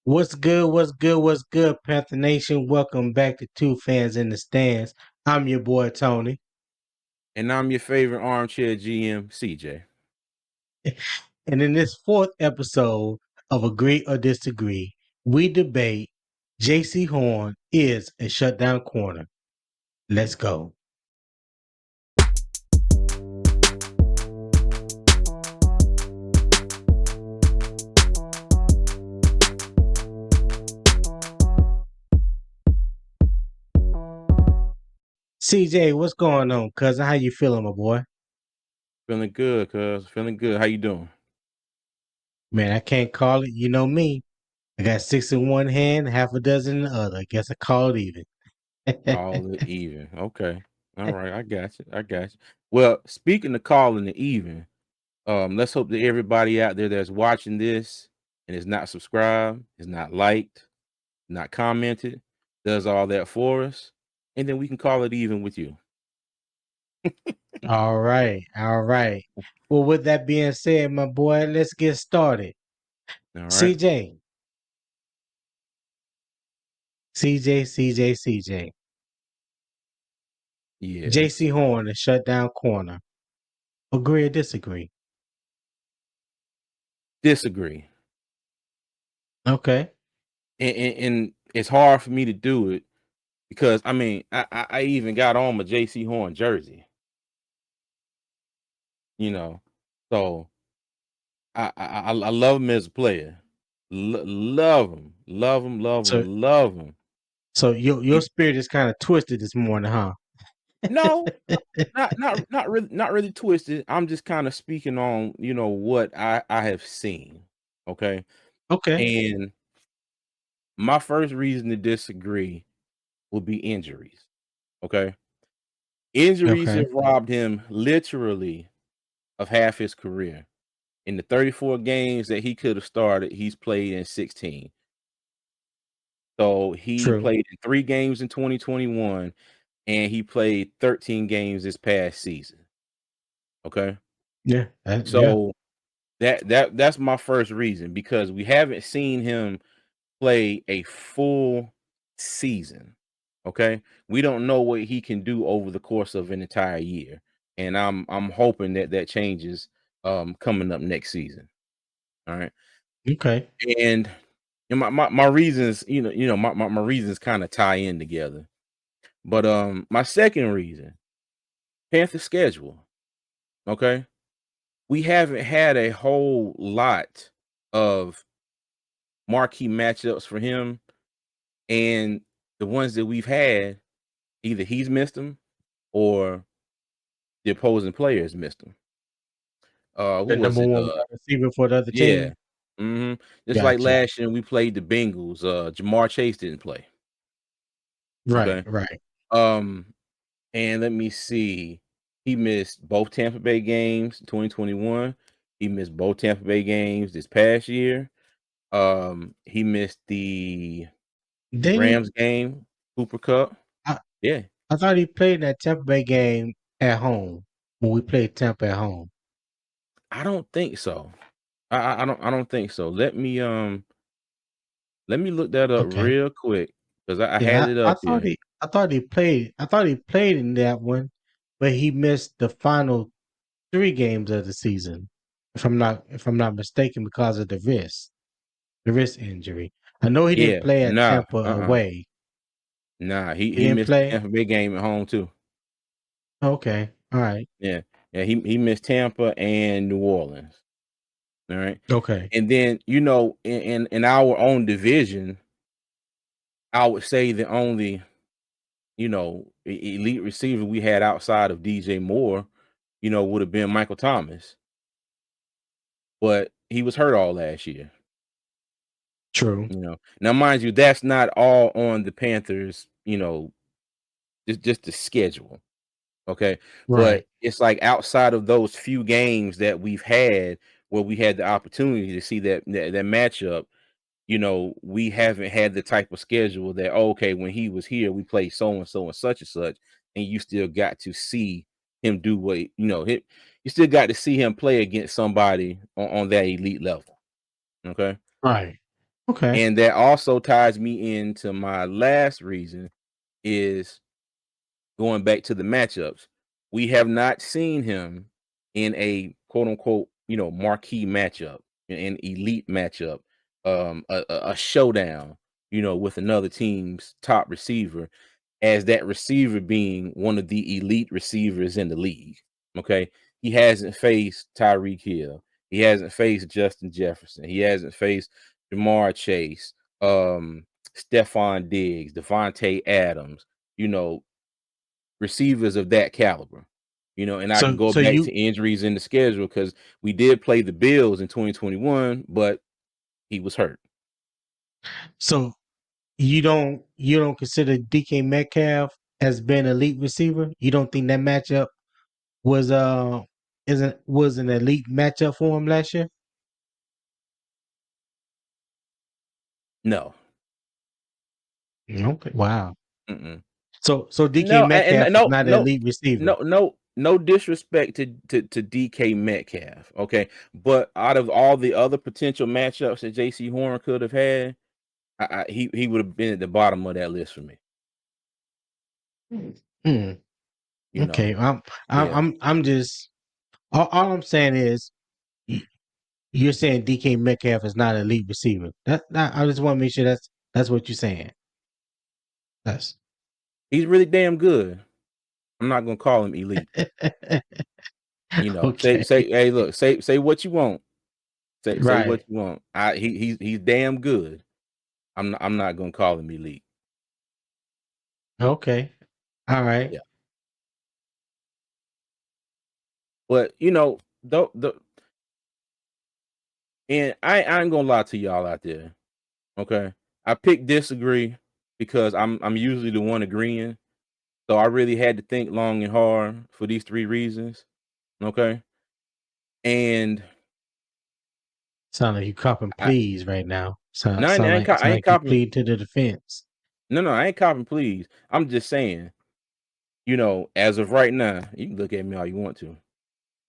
What's good? What's good? What's good, Panther Nation? Welcome back to Two Fans in the Stands. I'm your boy Tony, And I'm your favorite armchair GM, CJ. and in this fourth episode of Agree or Disagree, we debate Jaycee Horn is a shutdown corner. Let's go. CJ, what's going on, cousin? How you feeling, my boy? Feeling good, cuz. Feeling good. How you doing? Man, I can't call it. You know me. I got six in one hand, half a dozen in the other. I guess I call it even. Call it even. Okay. All right. I got you. I got you. Well, speaking of calling it even, let's hope that everybody out there that's watching this and is not subscribed, is not liked, not commented, does all that for us. And then we can call it even with you. All right, all right. Well, with that being said, my boy, let's get started. All right. CJ, CJ. Yes. JC Horn, the shutdown corner. Agree or disagree? Disagree. Okay, And it's hard for me to do it because I even got on my JC Horn jersey. You know, so I love him as a player. so Love him. so your He, spirit is kind of twisted this morning, huh? no, not really twisted. I'm just kind of speaking on what I have seen. Okay, Okay, and my first reason to disagree would be injuries. Okay, injuries okay. have robbed him literally of half his career. In the 34 games that he could have started, he's played in 16. So he True. played in 3 games in 2021, and he played 13 games this past season, okay? Yeah, yeah. So that's my first reason because we haven't seen him play a full season, okay? We don't know what he can do over the course of an entire year, and I'm hoping that that changes, coming up next season, alright? Okay, And my reasons, my reasons kinda tie in together. But, my second reason, Panther schedule, okay? We haven't had a whole lot of marquee matchups for him, and the ones that we've had, either he's missed them or the opposing players missed them. Who the was number it? one wide receiver for the other Yeah. team. Mhm. Just like Gotcha. last year we played the Bengals, Jamar Chase didn't play, Right, okay? right. Um And let me see. He missed both Tampa Bay games, 2021. He missed both Tampa Bay games this past year. He missed the Didn't he? Rams game, Cooper Cup. I, Yeah. I thought he played in that Tampa Bay game at home when we played Tampa at home. I don't think so. I don't think so. Let me look that up Okay. real quick because I had Yeah, it I up thought here. he played in that one, but he missed the final 3 games of the season, if I'm not mistaken, because of the wrist injury. I know he didn't Yeah. play at Nah. Tampa Uh-uh. away. Nah. He He he didn't missed the play? Tampa Bay game at home too. Okay. All right. Yeah. Yeah. He missed Tampa and New Orleans. All right. Okay. And then, in our own division, I would say the only, elite receiver we had outside of DJ Moore, would have been Michael Thomas. But he was hurt all last year. True. Now, mind you, that's not all on the Panthers, just the schedule. Okay. Right. But it's like outside of those few games that we've had where we had the opportunity to see that matchup. We haven't had the type of schedule that, oh, okay, when he was here, we played so and so and such, and you still got to see him do what you still got to see him play against somebody on that elite level. Okay. Right. Okay. And that also ties me into my last reason is going back to the matchups. We have not seen him in a quote unquote, marquee matchup, an elite matchup, a showdown, with another team's top receiver, as that receiver being one of the elite receivers in the league. Okay. He hasn't faced Tyreek Hill. He hasn't faced Justin Jefferson. He hasn't faced Jamar Chase, Stephon Diggs, Devontae Adams, you know, receivers of that caliber. And I can So go so back you to injuries in the schedule because we did play the Bills in 2021, but he was hurt. so you don't consider DK Metcalf as being an elite receiver? You don't think that matchup was isn't was an elite matchup for him last year? No. Okay. Wow. Mm-mm. So DK No, Metcalf and is no, not an no, elite receiver. no disrespect to DK Metcalf, okay? But out of all the other potential matchups that Jaycee Horn could have had, he would have been at the bottom of that list for me. Hmm. You know, Okay. I'm I'm yeah. I'm I'm just all I'm saying is you're saying DK Metcalf is not an elite receiver. I just want to make sure that's what you're saying. That's He's really damn good. I'm not gonna call him elite. okay. Hey, look, say what you want. Say what Right. you want. He's damn good. I'm not gonna call him elite. Okay. All right. Yeah. But the and I ain't gonna lie to y'all out there. Okay. I picked disagree because I'm usually the one agreeing. So I really had to think long and hard for these three reasons. Okay. And Sound like you copping I pleas right now. no, I Sound ain't like you copying. plead to the defense. No, I ain't copying please. I'm just saying, as of right now, you can look at me all you want to.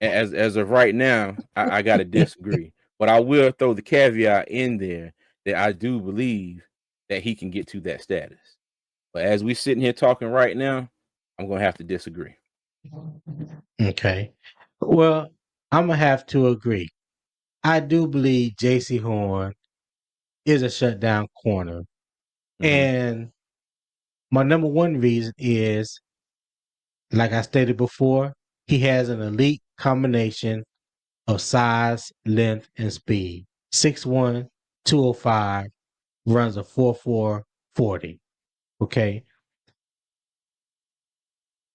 As of right now, I gotta disagree. But I will throw the caveat in there that I do believe that he can get to that status. But as we sitting here talking right now, I'm gonna have to disagree. Okay. Well, I'm gonna have to agree. I do believe Jaycee Horn is a shutdown corner, Hmm. and my number one reason is, like I stated before, he has an elite combination of size, length, and speed. 6'1", 205, runs a 4.4 40. Okay.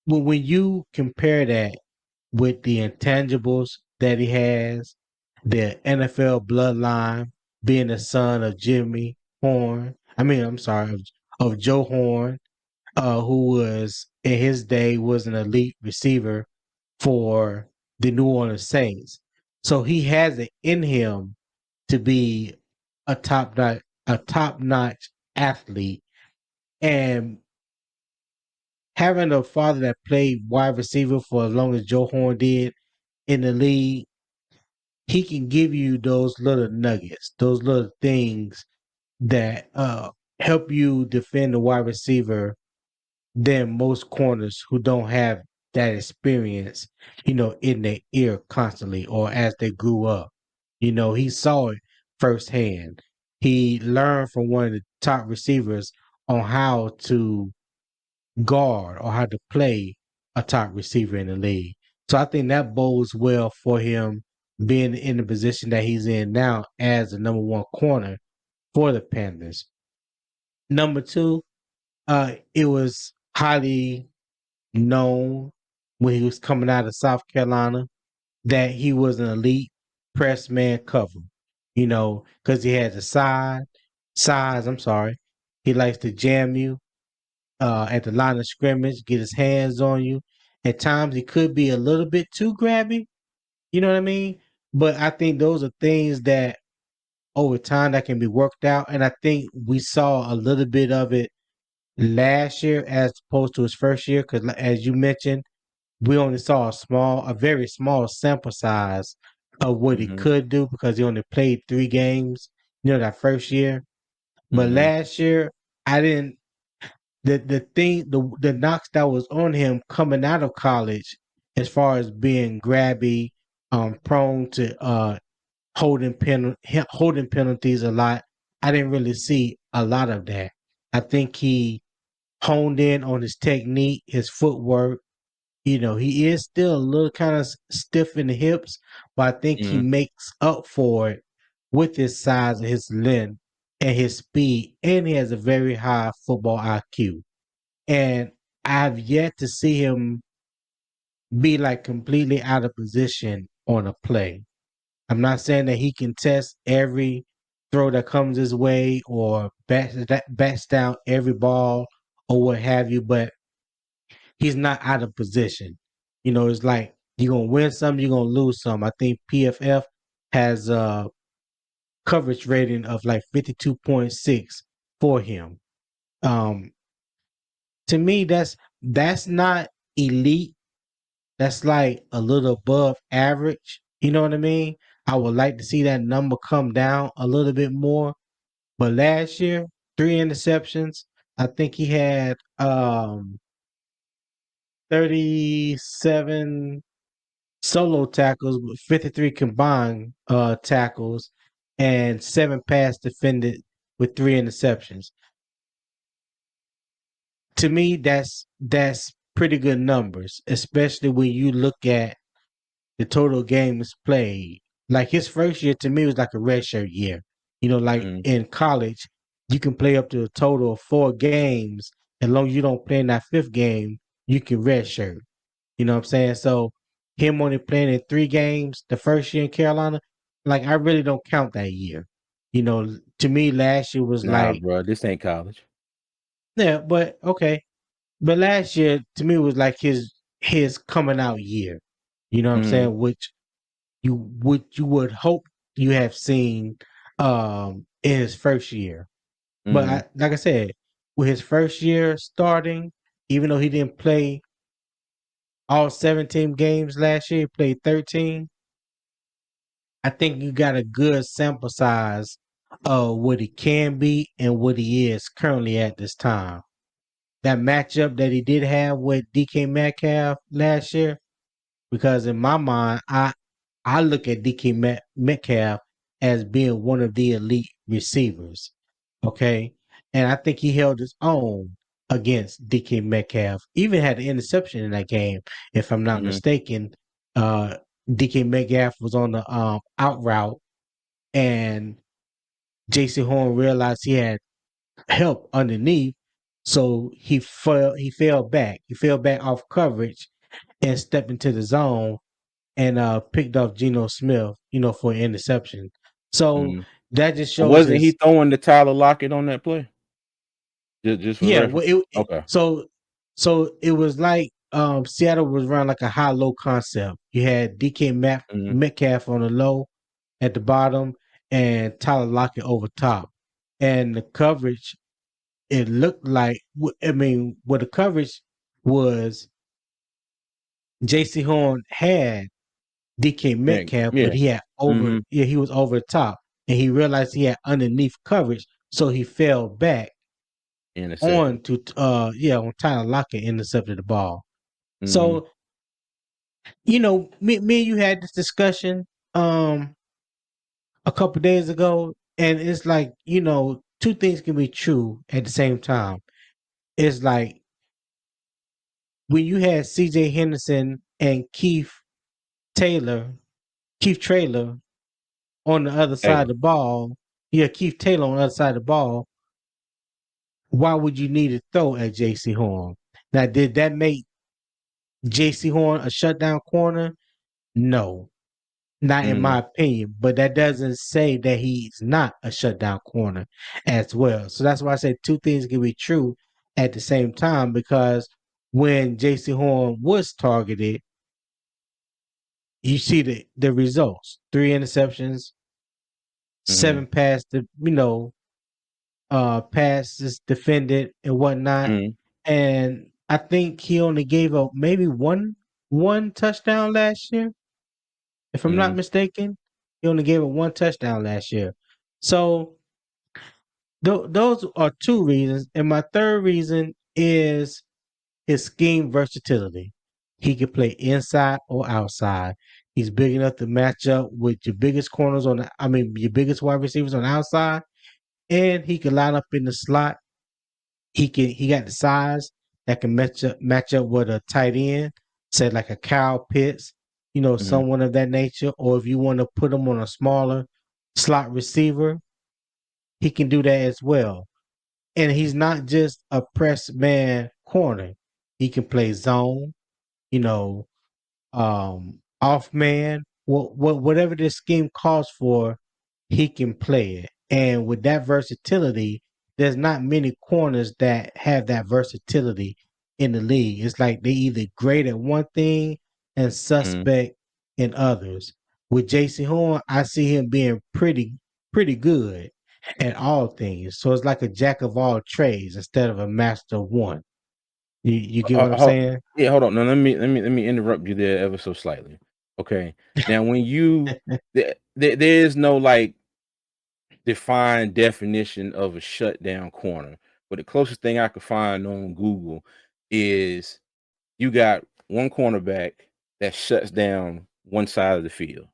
Well, when you compare that with the intangibles that he has, the NFL bloodline, being the son of Jimmy Horn, I'm sorry, of Joe Horn, who was in his day was an elite receiver for the New Orleans Saints. So he has it in him to be a top notch athlete, and having a father that played wide receiver for as long as Joe Horn did in the league, he can give you those little nuggets, those little things that help you defend the wide receiver than most corners who don't have that experience, in their ear constantly or as they grew up. He saw it firsthand. He learned from one of the top receivers on how to guard or how to play a top receiver in the league. So I think that bodes well for him being in the position that he's in now as the number one corner for the Panthers. Number two, it was highly known when he was coming out of South Carolina that he was an elite press man cover, because he has the size, I'm sorry. He likes to jam you at the line of scrimmage, get his hands on you. At times, he could be a little bit too grabby. You know what I mean? But I think those are things that over time that can be worked out. And I think we saw a little bit of it last year as opposed to his first year. Because as you mentioned, we only saw a very small sample size of what he Hmm. could do because he only played 3 games, that first year. But Mhm. last year, I didn't. The knocks that was on him coming out of college, as far as being grabby, prone to holding penalties a lot. I didn't really see a lot of that. I think he honed in on his technique, his footwork. He is still a little kind of stiff in the hips, but I think he Mhm. makes up for it with his size and his length and his speed, and he has a very high football IQ. And I've yet to see him be like completely out of position on a play. I'm not saying that he can test every throw that comes his way or bats down every ball or what have you, but he's not out of position. It's like you're gonna win some, you're gonna lose some. I think PFF has a coverage rating of like 52.6 for him. Um, to me, that's not elite. That's like a little above average. You know what I mean? I would like to see that number come down a little bit more. But last year, 3 interceptions. I think he had 37 solo tackles with 53 combined tackles and 7 pass defended with 3 interceptions. To me, that's pretty good numbers, especially when you look at the total games played. Like his first year to me was like a redshirt year. Like Mhm. in college, you can play up to a total of 4 games. As long as you don't play in that fifth game, you can redshirt. You know what I'm saying? So him only playing in 3 games the first year in Carolina, like I really don't count that year. To me last year was Nah, like, bro, this ain't college. yeah, but okay. But last year to me was like his coming out year. You know what I'm Mhm. saying? Which you would hope you have seen in his first year. But Mhm. like I said, with his first year starting, even though he didn't play all 17 games last year, he played 13. I think you got a good sample size of what he can be and what he is currently at this time. That matchup that he did have with DK Metcalf last year, because in my mind, I look at DK Metcalf as being one of the elite receivers. Okay. And I think he held his own against DK Metcalf. Even had an interception in that game, if I'm not Mhm. mistaken. DK Metcalf was on the out route, and Jaycee Horn realized he had help underneath. So he fell back. He fell back off coverage and stepped into the zone and picked off Geno Smith, for an interception. So Mhm. that just shows Wasn't he his throwing the Tyler Lockett on that play? Just for yeah. Well, reference. Okay. so it was like Seattle was running like a high low concept. You had Mhm. Metcalf on the low at the bottom and Tyler Lockett over top, and the coverage it looked like what the coverage was. J.C. Horn had DK Man, Metcalf, but yeah. Mhm. he was over the top, and he realized he had underneath coverage, so he fell back Intercepted. on to on Tyler Lockett intercepted the ball. Mhm. So me and you had this discussion um a couple days ago, and it's like two things can be true at the same time. It's like when you had C.J. Henderson and Taylor, Keith Trailer on the other side of Taylor. the ball. Yeah, Keith Taylor on the other side of the ball. Why would you need to throw at Jaycee Horn? Now, did that make Jaycee Horn a shutdown corner? No, not in Mhm. my opinion. But that doesn't say that he's not a shutdown corner as well. So that's why I said two things can be true at the same time, because when Jaycee Horn was targeted, you see the results: 3 interceptions, Mhm. 7 passes defended and whatnot. Mhm. And I think he only gave up maybe one touchdown last year, if I'm not Mhm. mistaken. He only gave up one touchdown last year. So Those are two reasons, and my third reason is his scheme versatility. He can play inside or outside. He's big enough to match up with your biggest corners on the, I mean, your biggest wide receivers on the outside, and he can line up in the slot. He got the size that can match up with a tight end, say like a Kyle Pitts, Mhm. someone of that nature. Or if you want to put him on a smaller slot receiver, he can do that as well. And he's not just a press man corner. He can play zone, you know, off man, whatever this scheme calls for, he can play it. And with that versatility, there's not many corners that have that versatility in the league. It's like they either great at one thing and Mhm. suspect in others. With Jaycee Horn, I see him being pretty good at all things. So it's like a jack of all trades instead of a master of one. You get what I'm Ho saying? Yeah, hold on. No, let me interrupt you there ever so slightly. Okay. Now when you there is no, like, defined definition of a shutdown corner, but the closest thing I could find on Google is you got one cornerback that shuts down one side of the field,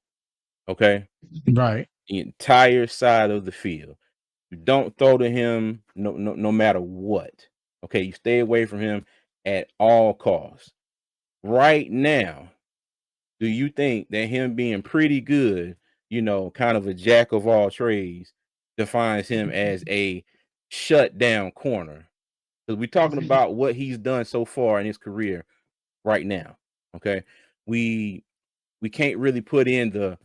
okay? Right. The entire side of the field. You don't throw to him no matter what, okay? You stay away from him at all costs. Right now, do you think that him being pretty good, kind of a jack of all trades, defines him as a shutdown corner? Because we're talking about what he's done so far in his career right now. Okay. We we can't really put in the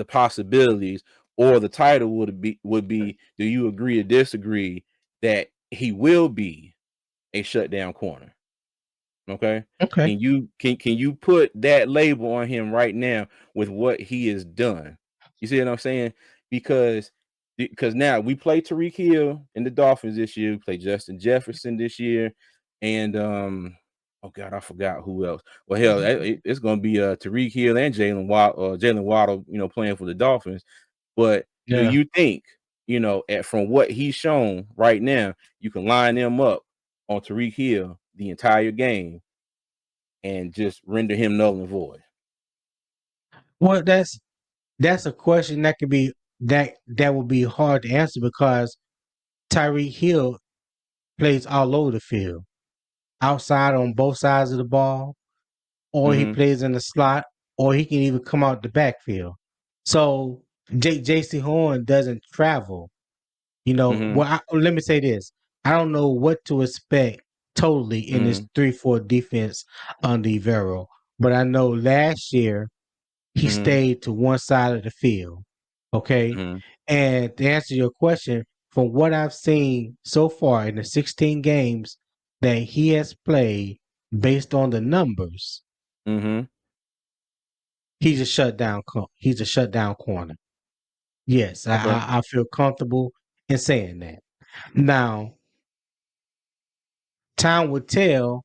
possibilities, or the title would be do you agree or disagree that he will be a shutdown corner? Okay. Okay. Can you put that label on him right now with what he has done? You see what I'm saying? Because now we play Tariq Hill in the Dolphins this year, we play Justin Jefferson this year, and oh god, I forgot who else. Well, hell, it's gonna be Tariq Hill and Jalen Waddle, playing for the Dolphins. But do Yeah. you think, from what he's shown right now, you can line them up on Tariq Hill the entire game and just render him null and void? Well, that's a question that could be that would be hard to answer because Tyreek Hill plays all over the field, outside on both sides of the ball, or he Mhm, plays in the slot, or he can even come out the backfield. So Jaycee Horn doesn't travel. mhm, Well, let me say this: I don't know what to expect totally in this mhm, 3-4 defense under Vero, but I know last year he mhm, stayed to one side of the field. Okay. mhm, And to answer your question, from what I've seen so far in the 16 games that he has played, based on the numbers, mhm. he's a shutdown corner. Yes, Okay. I feel comfortable in saying that. Now, time will tell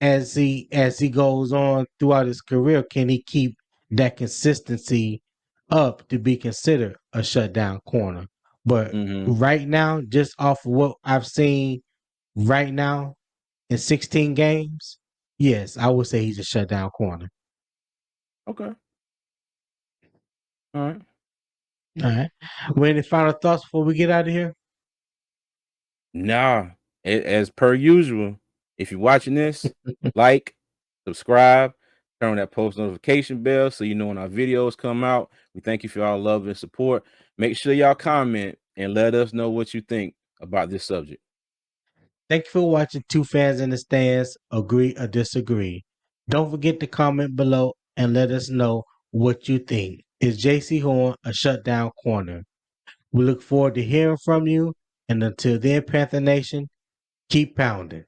as he goes on throughout his career, can he keep that consistency up to be considered a shutdown corner? But Mhm. right now, just off of what I've seen right now in 16 games, yes, I would say he's a shutdown corner. Okay. Alright. All right. Well, any final thoughts before we get out of here? Nah, as per usual, if you're watching this, like, subscribe, turn on that post notification bell so you know when our videos come out. We thank you for y'all love and support. Make sure y'all comment and let us know what you think about this subject. Thank you for watching Two Fans in the Stands, Agree or Disagree. Don't forget to comment below and let us know what you think. Is Jaycee Horn a shutdown corner? We look forward to hearing from you. And until then, Panther Nation, keep pounding.